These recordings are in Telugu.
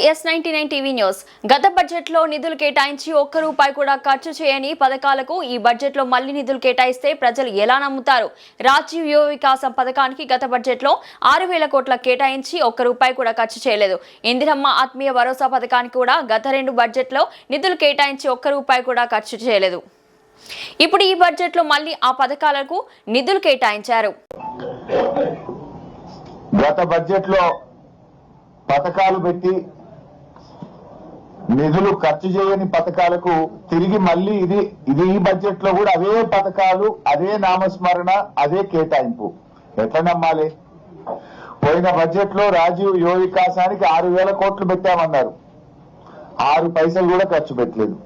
S99 టీవీ న్యూస్ గత బడ్జెట్ లో నిధులు కేటాయించి ఒక్క రూపాయి కూడా ఖర్చు చేయని పథకాలకు ఈ బడ్జెట్ లో మళ్లీ నిధులు కేటాయిస్తే ప్రజలు ఎలా నమ్ముతారు? రాజీవ్ యువ వికాసం పథకానికి గత బడ్జెట్ లో 6,000 కోట్ల కేటాయించి ఒక్క రూపాయి కూడా ఖర్చు చేయలేదు. ఇందిరమ్మ ఆత్మీయ భరోసా పథకానికి కూడా గత 2 బడ్జెట్ లో నిధులు కేటాయించి ఒక్క రూపాయి కూడా ఖర్చు చేయలేదు. ఇప్పుడు ఈ బడ్జెట్ లో మళ్లీ ఆ పథకాలకు నిధులు కేటాయించారు. గత బడ్జెట్ లో పథకాలు పెట్టి నిధులు ఖర్చు చేయని పథకాలకు తిరిగి మళ్ళీ ఇది ఈ బడ్జెట్ లో కూడా అవే పథకాలు, అదే నామస్మరణ, అదే కేటాయింపు. ఎట్లా నమ్మాలి? పోయిన బడ్జెట్ లో రాజీవ్ యువ వికాసానికి 6,000 కోట్లు పెట్టామన్నారు, 6 పైసలు కూడా ఖర్చు పెట్టలేదు.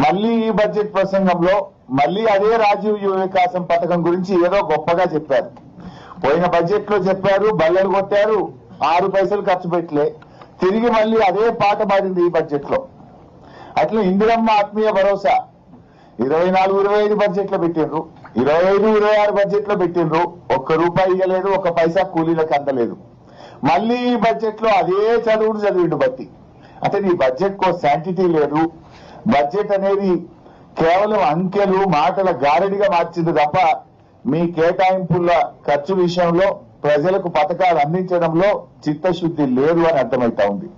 మళ్ళీ ఈ బడ్జెట్ ప్రసంగంలో మళ్ళీ అదే రాజీవ్ యువ వికాసం పథకం గురించి ఏదో గొప్పగా చెప్పారు. పోయిన బడ్జెట్ లో చెప్పారు, బల్లెలు కొట్టారు, 6 పైసలు ఖర్చు పెట్టలే. తిరిగి మళ్ళీ అదే పాట పాడింది ఈ బడ్జెట్ లో. అట్లా ఇందిరమ్మ ఆత్మీయ భరోసా 24-25 బడ్జెట్ లో పెట్టిండ్రు, 25-26 బడ్జెట్ లో పెట్టిండ్రు, ఒక్క రూపాయి ఇవ్వలేదు, ఒక్క పైసా కూలీలకు అందలేదు. మళ్ళీ ఈ బడ్జెట్ లో అదే చదివిండు బట్టి. అంటే నీ బడ్జెట్ కో శాంటిటీ లేదు. బడ్జెట్ అనేది కేవలం అంకెలు, మాటల గారడిగా మార్చింది తప్ప మీ కేటాయింపుల ఖర్చు విషయంలో ప్రజలకు పథకాలు అందించడంలో చిత్తశుద్ధి లేదు అని అర్థమైతా ఉంది.